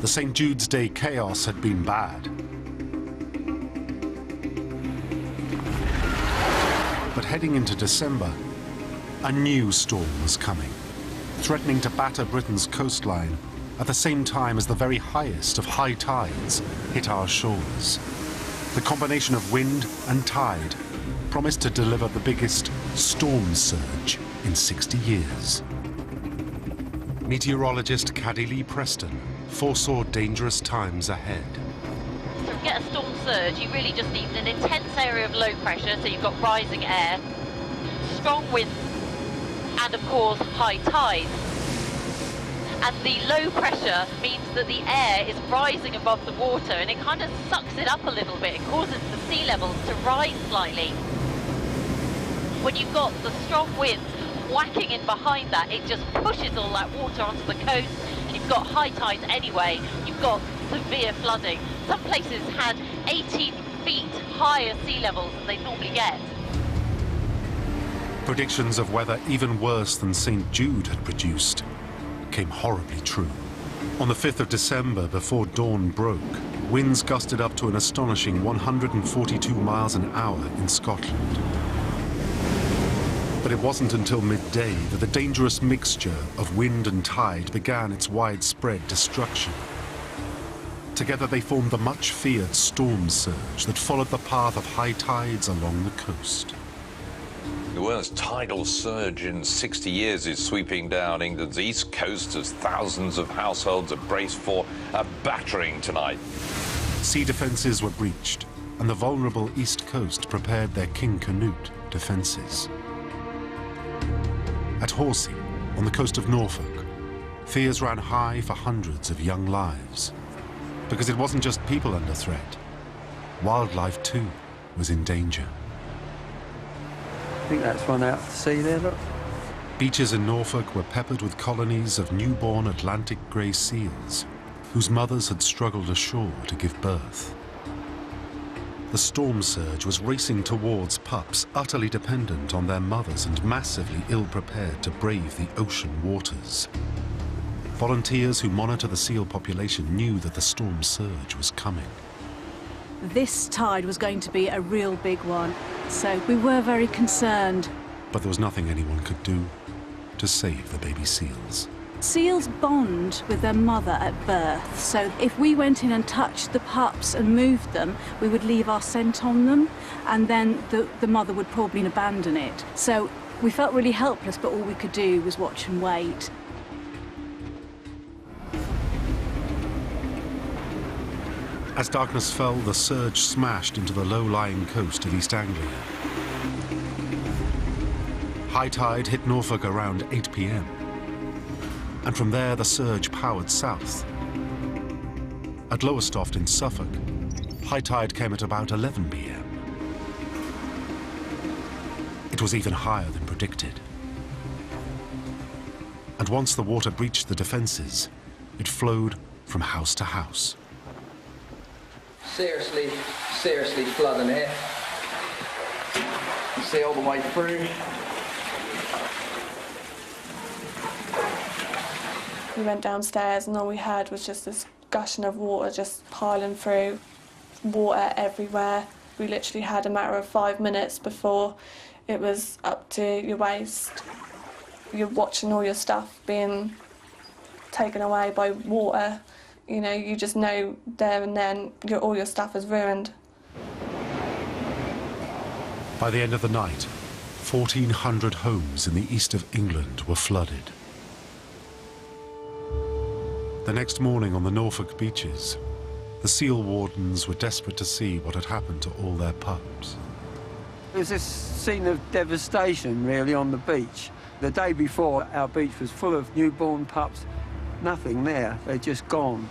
The St. Jude's Day chaos had been bad. But heading into December, a new storm was coming, threatening to batter Britain's coastline at the same time as the very highest of high tides hit our shores. The combination of wind and tide promised to deliver the biggest storm surge in 60 years. Meteorologist Caddy Lee Preston foresaw dangerous times ahead. To get a storm surge, you really just need an intense area of low pressure, so you've got rising air, strong winds, and of course high tides. And the low pressure means that the air is rising above the water, and it kind of sucks it up a little bit. It causes the sea levels to rise slightly. When you've got the strong winds whacking in behind that, it just pushes all that water onto the coast, and you've got high tides anyway. You've got severe flooding. Some places had 18 feet higher sea levels than they normally get. Predictions of weather even worse than St. Jude had produced came horribly true. On the 5th of December, before dawn broke, winds gusted up to an astonishing 142 miles an hour in Scotland. But it wasn't until midday that the dangerous mixture of wind and tide began its widespread destruction. Together they formed the much-feared storm surge that followed the path of high tides along the coast. The worst tidal surge in 60 years is sweeping down England's east coast as thousands of households are braced for a battering tonight. Sea defences were breached, and the vulnerable east coast prepared their King Canute defences. At Horsey, on the coast of Norfolk, fears ran high for hundreds of young lives. Because it wasn't just people under threat. Wildlife, too, was in danger. I think that's one out to sea there, look. Beaches in Norfolk were peppered with colonies of newborn Atlantic grey seals, whose mothers had struggled ashore to give birth. The storm surge was racing towards pups utterly dependent on their mothers and massively ill-prepared to brave the ocean waters. Volunteers who monitor the seal population knew that the storm surge was coming. This tide was going to be a real big one, so we were very concerned. But there was nothing anyone could do to save the baby seals. Seals bond with their mother at birth, so if we went in and touched the pups and moved them, we would leave our scent on them, and then the mother would probably abandon it. So we felt really helpless, but all we could do was watch and wait. As darkness fell, the surge smashed into the low-lying coast of East Anglia. High tide hit Norfolk around 8 p.m. And from there, the surge powered south. At Lowestoft in Suffolk, high tide came at about 11 p.m. It was even higher than predicted. And once the water breached the defences, it flowed from house to house. Seriously flooding here. You see all the way through. We went downstairs and all we heard was just this gushing of water just piling through, water everywhere. We literally had a matter of 5 minutes before it was up to your waist. You're watching all your stuff being taken away by water. You know, you just know there and then all your stuff is ruined. By the end of the night, 1,400 homes in the east of England were flooded. The next morning on the Norfolk beaches, the seal wardens were desperate to see what had happened to all their pups. It was this scene of devastation, really, on the beach. The day before, our beach was full of newborn pups. Nothing there, they'd just gone.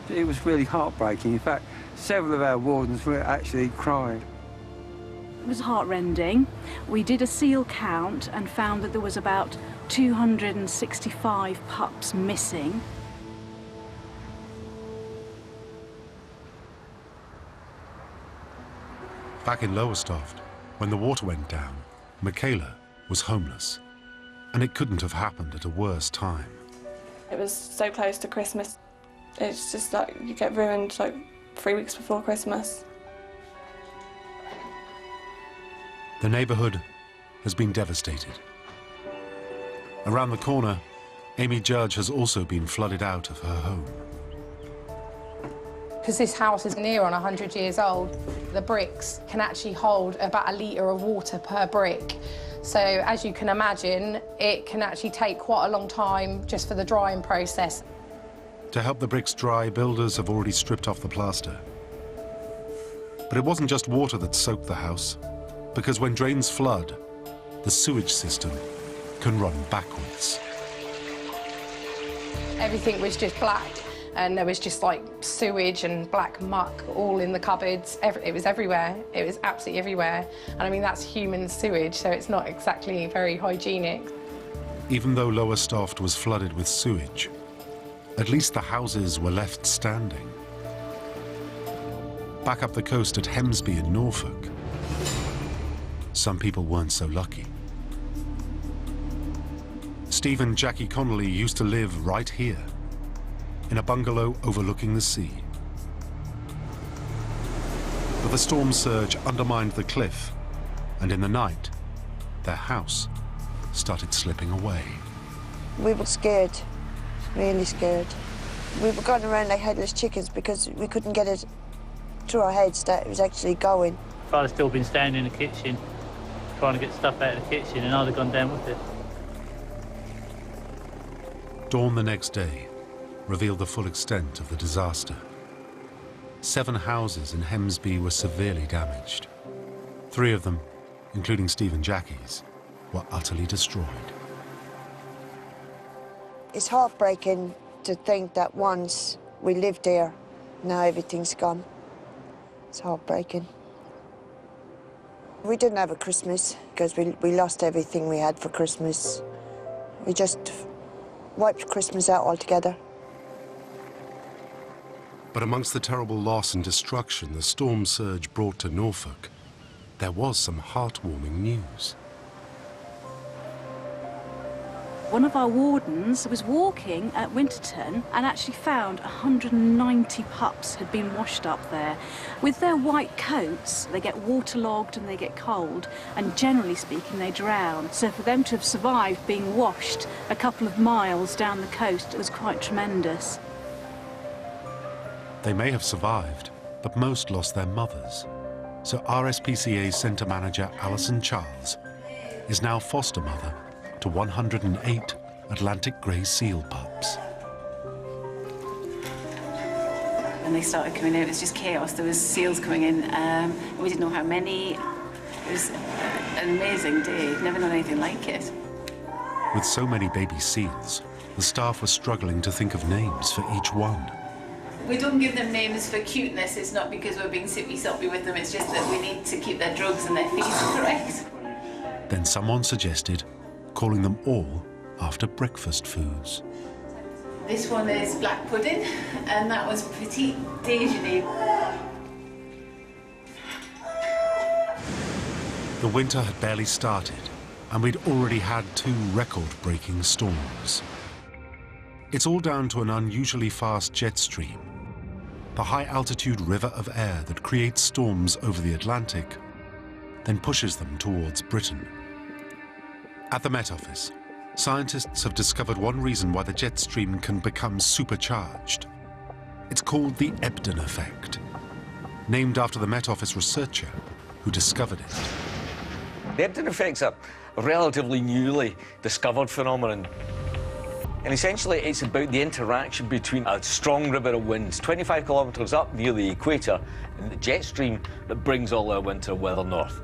It was really heartbreaking. In fact, several of our wardens were actually crying. It was heartrending. We did a seal count and found that there was about 265 pups missing. Back in Lowestoft, when the water went down, Michaela was homeless. And it couldn't have happened at a worse time. It was so close to Christmas. It's just like you get ruined like 3 weeks before Christmas. The neighbourhood has been devastated. Around the corner, Amy Judge has also been flooded out of her home. Because this house is near on 100 years old, the bricks can actually hold about 1 litre of water per brick. So as you can imagine, it can actually take quite a long time just for the drying process. To help the bricks dry, builders have already stripped off the plaster. But it wasn't just water that soaked the house, because when drains flood, the sewage system can run backwards. Everything was just black, and there was just like sewage and black muck all in the cupboards. It was everywhere. It was absolutely everywhere. And I mean, that's human sewage, so it's not exactly very hygienic. Even though Lowestoft was flooded with sewage, at least the houses were left standing. Back up the coast at Hemsby in Norfolk, some people weren't so lucky. Steve and Jackie Connolly used to live right here, in a bungalow overlooking the sea. But the storm surge undermined the cliff, and in the night, their house started slipping away. We were scared, really scared. We were going around like headless chickens because we couldn't get it through our heads that it was actually going. If I'd still been standing in the kitchen, trying to get stuff out of the kitchen, and I'd have gone down with it. Dawn the next day revealed the full extent of the disaster. 7 houses in Hemsby were severely damaged. 3 of them, including Steve and Jackie's, were utterly destroyed. It's heartbreaking to think that once we lived there, now everything's gone. It's heartbreaking. We didn't have a Christmas because we lost everything we had for Christmas. We just wiped Christmas out altogether. But amongst the terrible loss and destruction the storm surge brought to Norfolk, there was some heartwarming news. One of our wardens was walking at Winterton and actually found 190 pups had been washed up there. With their white coats, they get waterlogged and they get cold, and generally speaking, they drown. So for them to have survived being washed a couple of miles down the coast, it was quite tremendous. They may have survived, but most lost their mothers. So RSPCA Centre Manager Alison Charles is now foster mother to 108 Atlantic grey seal pups. When they started coming out, it was just chaos. There was seals coming in. We didn't know how many. It was an amazing day. Never known anything like it. With so many baby seals, the staff were struggling to think of names for each one. We don't give them names for cuteness. It's not because we're being sippy-soppy with them. It's just that we need to keep their drugs and their fees correct. Then someone suggested calling them all after breakfast foods. This one is black pudding, and that was petite déjeuner. The winter had barely started, and we'd already had 2 record-breaking storms. It's all down to an unusually fast jet stream, the high-altitude river of air that creates storms over the Atlantic, then pushes them towards Britain. At the Met Office, scientists have discovered one reason why the jet stream can become supercharged. It's called the Ebden effect, named after the Met Office researcher who discovered it. The Ebden effect's a relatively newly discovered phenomenon. And essentially, it's about the interaction between a strong river of winds, 25 kilometres up near the equator, and the jet stream that brings all our winter weather north.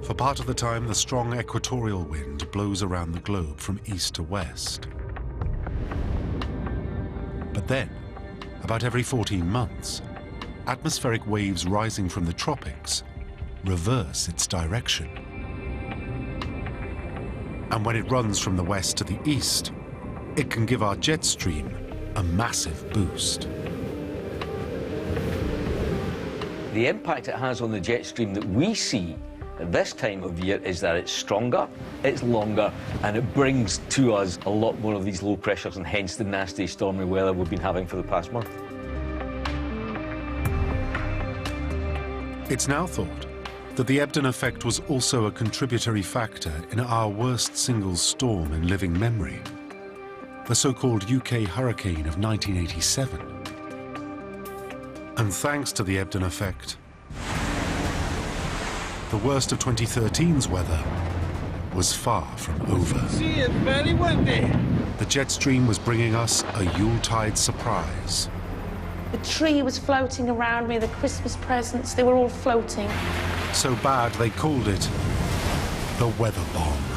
For part of the time, the strong equatorial wind blows around the globe from east to west. But then, about every 14 months, atmospheric waves rising from the tropics reverse its direction. And when it runs from the west to the east, it can give our jet stream a massive boost. The impact it has on the jet stream that we see at this time of year is that it's stronger, it's longer, and it brings to us a lot more of these low pressures, and hence the nasty stormy weather we've been having for the past month. It's now thought that the Ebden effect was also a contributory factor in our worst single storm in living memory, the so-called UK hurricane of 1987. And thanks to the Ebden effect, the worst of 2013's weather was far from over. See, it's very windy. The jet stream was bringing us a Yuletide surprise. The tree was floating around me, the Christmas presents, they were all floating. So bad they called it the weather bomb.